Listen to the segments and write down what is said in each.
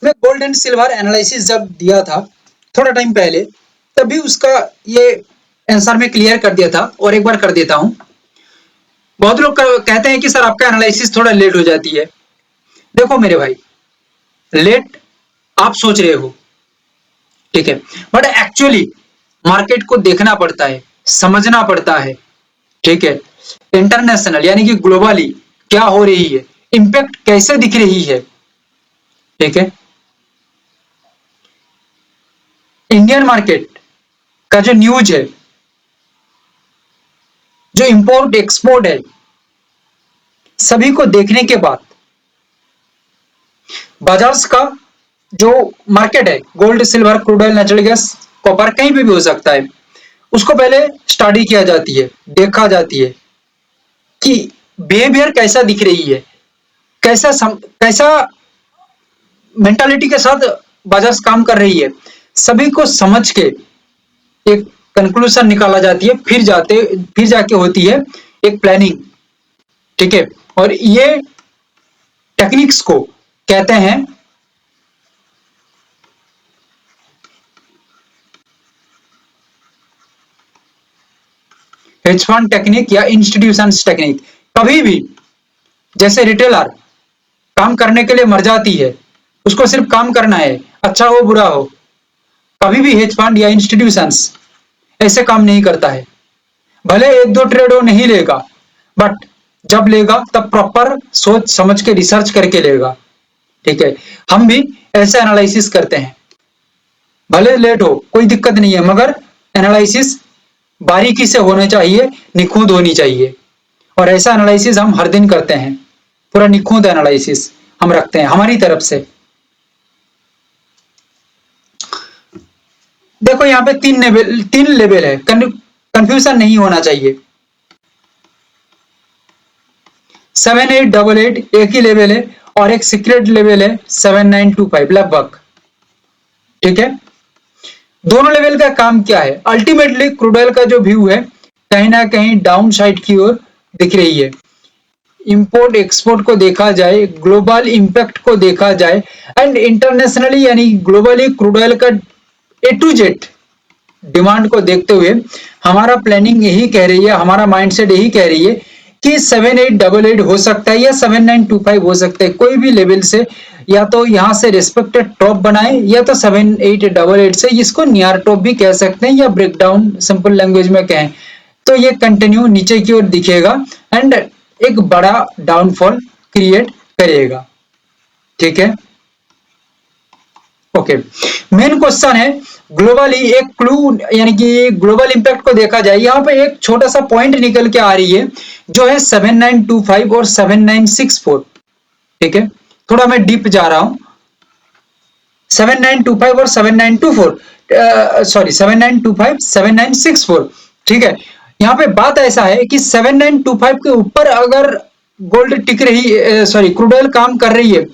मैं gold and silver analysis जब दिया था थोड़ा टाइम पहले, तभी उसका ये आंसर में क्लियर कर दिया था और एक बार कर देता हूं। बहुत लोग कहते हैं कि सर आपका एनालिसिस थोड़ा लेट हो जाती है। देखो मेरे भाई, लेट आप सोच रहे हो, ठीक है, बट एक्चुअली मार्केट को देखना पड़ता है, समझना पड़ता है, ठीक है। इंटरनेशनल यानी कि ग्लोबली क्या हो रही है, इंपैक्ट कैसे दिख रही है, ठीक है। इंडियन मार्केट का जो न्यूज है, जो इंपोर्ट एक्सपोर्ट है, सभी को देखने के बाद बाजार का जो मार्केट है, gold silver crude oil natural gas copper कहीं भी हो सकता है, उसको पहले स्टडी किया जाती है, देखा जाती है कि बिहेवियर कैसा दिख रही है, कैसा मेंटालिटी के साथ बाजार काम कर रही है, सभी को समझ के एक कंक्लूजन निकाला जाती है, फिर जाके होती है एक प्लानिंग, ठीक है। और ये टेक्निक्स को कहते हैं हेज फंड टेक्निक या इंस्टीट्यूशंस टेक्निक। कभी भी जैसे रिटेलर काम करने के लिए मर जाती है, उसको सिर्फ काम करना है, अच्छा हो बुरा हो, कभी भी हेज फंड या इंस्टीट्यूशंस ऐसे काम नहीं करता है। भले एक दो ट्रेड वो नहीं लेगा, बट जब लेगा तब प्रॉपर सोच समझ के रिसर्च करके लेगा, ठीक है। हम भी ऐसे एनालिसिस करते हैं, भले लेट हो कोई दिक्कत नहीं है, मगर एनालिसिस बारीकी से होना चाहिए, निखुंत होनी चाहिए। और ऐसा एनालिसिस हम हर दिन करते हैं, पूरा निखुंत एनालिसिस हम रखते हैं हमारी तरफ से। देखो यहाँ पे तीन लेवल है, कंफ्यूजन नहीं होना चाहिए। 7888 एक ही लेवल है और एक सीक्रेट लेवल है 7925 लगभग, ठीक है। दोनों लेवल का काम क्या है, अल्टीमेटली क्रूड ऑयल का जो व्यू है कहीं ना कहीं डाउन साइड की ओर दिख रही है। इंपोर्ट एक्सपोर्ट को देखा जाए, ग्लोबल इंपैक्ट को देखा जाए, एंड इंटरनेशनली यानी ग्लोबली क्रूड ऑयल का A to Z डिमांड को देखते हुए हमारा प्लानिंग यही कह रही है, हमारा माइंडसेट यही कह रही है कि 7888 हो सकता है या 7925 हो सकता है, कोई भी लेवल से, या तो यहां से रिस्पेक्टेड टॉप बनाए या तो 7888 से इसको नियर टॉप भी कह सकते हैं, या ब्रेकडाउन सिंपल लैंग्वेज में कहें तो ये कंटिन्यू नीचे की ओर दिखेगा एंड एक बड़ा डाउनफॉल क्रिएट करेगा, ठीक है। ओके, मेन क्वेश्चन है ग्लोबली एक क्लू यानी कि ग्लोबल इंपैक्ट को देखा जाए, यहाँ पे एक छोटा सा पॉइंट निकल के आ रही है जो है 7925 और 7964, ठीक है। थोड़ा मैं डीप जा रहा हूं, 7925 और 7924 सॉरी 7925 7964, ठीक है। यहाँ पे बात ऐसा है कि 7925 के ऊपर अगर गोल्ड टिक रही सॉरी क्रूड ऑयल काम कर रही है,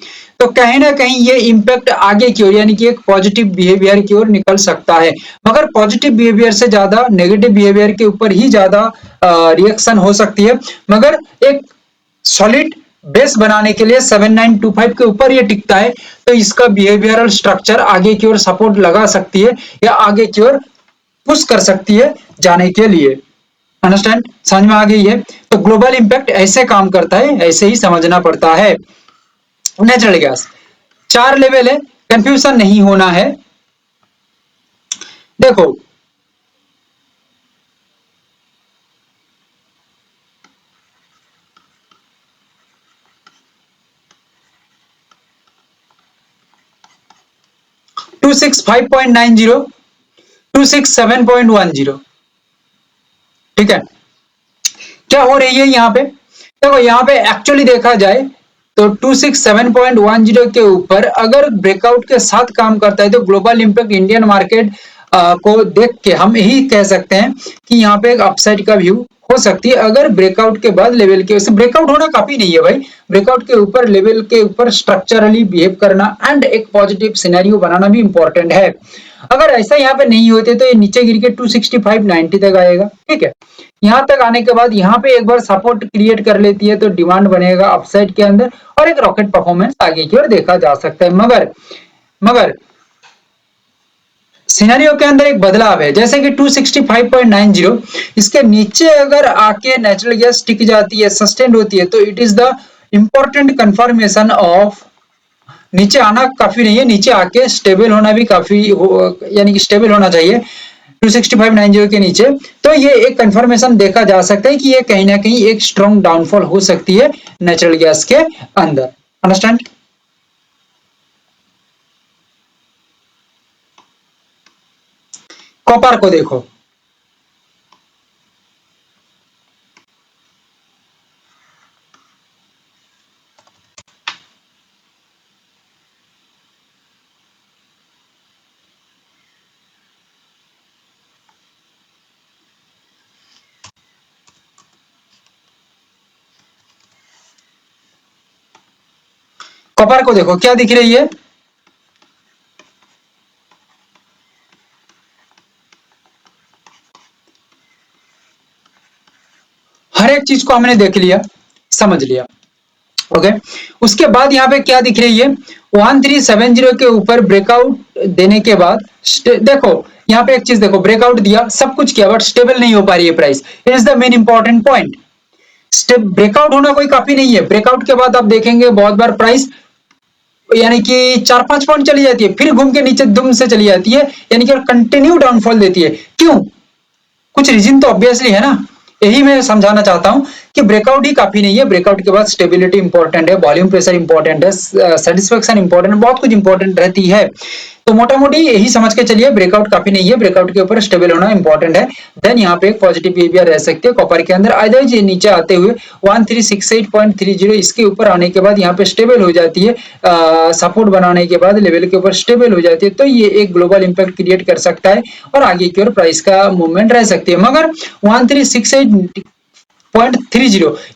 तो कहीं ना कहीं ये इंपैक्ट आगे की ओर यानी कि एक पॉजिटिव बिहेवियर की ओर निकल सकता है। मगर पॉजिटिव बिहेवियर से ज्यादा नेगेटिव बिहेवियर के ऊपर ही ज्यादा रिएक्शन हो सकती है। मगर एक सॉलिड बेस बनाने के लिए 7925 के ऊपर ये टिकता है, तो इसका बिहेवियरल स्ट्रक्चर आगे की ओर सपोर्ट लगा सकती है या आगे की ओर पुश कर सकती है जाने के लिए। अंडरस्टैंड, समझ में आ गई है? तो ग्लोबल इंपैक्ट ऐसे काम करता है, ऐसे ही समझना पड़ता है। नेचुरल गैस 4 लेवल है, कंफ्यूजन नहीं होना है। देखो टू 265.90 267.10, ठीक है। क्या हो रही है यहाँ पे, देखो यहाँ पे एक्चुअली देखा जाए तो 267.10 के ऊपर अगर ब्रेकआउट के साथ काम करता है तो ग्लोबल इंपैक्ट इंडियन मार्केट को देख के हम यही कह सकते हैं कि यहाँ पे एक अपसाइड का व्यू हो सकती है। अगर ब्रेकआउट के बाद लेवल के ब्रेकआउट होना काफी नहीं है भाई, ब्रेकआउट के ऊपर लेवल के ऊपर स्ट्रक्चरली बिहेव करना एंड एक पॉजिटिव सिनेरियो बनाना भी इंपॉर्टेंट है। अगर ऐसा यहाँ पे नहीं होते तो ये नीचे गिर के 265.90 तक आएगा, ठीक है। यहाँ तक आने के बाद यहाँ पे एक बार सपोर्ट क्रिएट कर लेती है तो डिमांड बनेगा अपसाइड के अंदर और एक रॉकेट परफॉर्मेंस आगे की ओर देखा जा सकता है। मगर मगर सिनेरियो के अंदर एक बदलाव है, जैसे कि 265.90 इसके नीचे अगर आके नेचुरल गैस टिक जाती है, सस्टेन होती है, तो it is the important confirmation of, नीचे आना काफी नहीं है, नीचे आके स्टेबल होना भी काफी यानी कि स्टेबल होना चाहिए 265.90 के नीचे। तो ये एक कंफर्मेशन देखा जा सकता है कि ये कहीं ना कहीं एक स्ट्रॉन्ग डाउनफॉल हो सकती है नेचुरल गैस के अंदर। अंडरस्टैंड? कॉपर को देखो, कॉपर को देखो क्या दिख रही है, हर एक चीज को हमने देख लिया, समझ लिया। ओके, उसके बाद यहाँ पे क्या दिख रही है, 1370 के ऊपर ब्रेकआउट देने के बाद देखो यहाँ पे एक चीज देखो, ब्रेकआउट दिया, सब कुछ किया, बट स्टेबल नहीं हो पा रही है price. It is the main important point. Step breakout होना कोई काफी नहीं है, ब्रेकआउट के बाद आप देखेंगे बहुत बार प्राइस यानी कि 4-5 पॉइंट चली जाती है, फिर घूम के नीचे दुम से चली जाती है, यानी कि कंटिन्यू डाउनफॉल देती है। क्यों? कुछ रीजन तो ऑब्वियसली है ना, यही मैं समझाना चाहता हूं कि ब्रेकआउट ही काफी नहीं है, ब्रेकआउट के बाद स्टेबिलिटी इंपॉर्टेंट है, वॉल्यूम प्रेशर इंपॉर्टेंट है, सेटिस्फेक्शन इंपॉर्टेंट है, बहुत कुछ इंपॉर्टेंट रहती है। तो मोटा मोटी यही समझ के चलिए, ब्रेकआउट काफी नहीं है, ब्रेकआउट के ऊपर स्टेबल होना इंपॉर्टेंट है। देन यहाँ पे एक पॉजिटिव बिहेवियर रह सकती है कॉपर के अंदर, अदरवाइज ये नीचे आते हुए 1368.30 इसके ऊपर आने के बाद यहाँ पे स्टेबल हो जाती है, सपोर्ट बनाने के बाद लेवल के ऊपर स्टेबल हो जाती है, तो ये एक ग्लोबल इंपैक्ट क्रिएट कर सकता है और आगे की ओर प्राइस का मूवमेंट रह सकती है। मगर 1368.30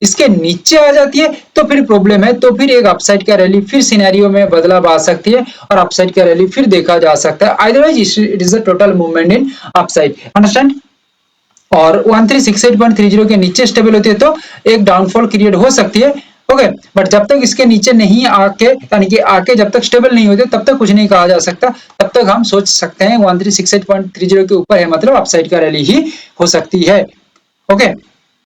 इसके नीचे आ जाती है तो फिर प्रॉब्लम है, तो फिर एक अपसाइड का रैली, फिर सिनेरियो में बदलाव आ सकती है और अपसाइड का रैली फिर देखा जा सकता है। Otherwise it is a total movement in upside. Understand? और 1368.30 के नीचे स्टेबल होती है तो एक डाउनफॉल क्रिएट हो सकती है। ओके, बट जब तक इसके नीचे नहीं आके, यानी कि आके जब तक स्टेबल नहीं होते तब तक कुछ नहीं कहा जा सकता, तब तक हम सोच सकते हैं 1368.30 के ऊपर है मतलब अपसाइड का रैली ही हो सकती है। ओके,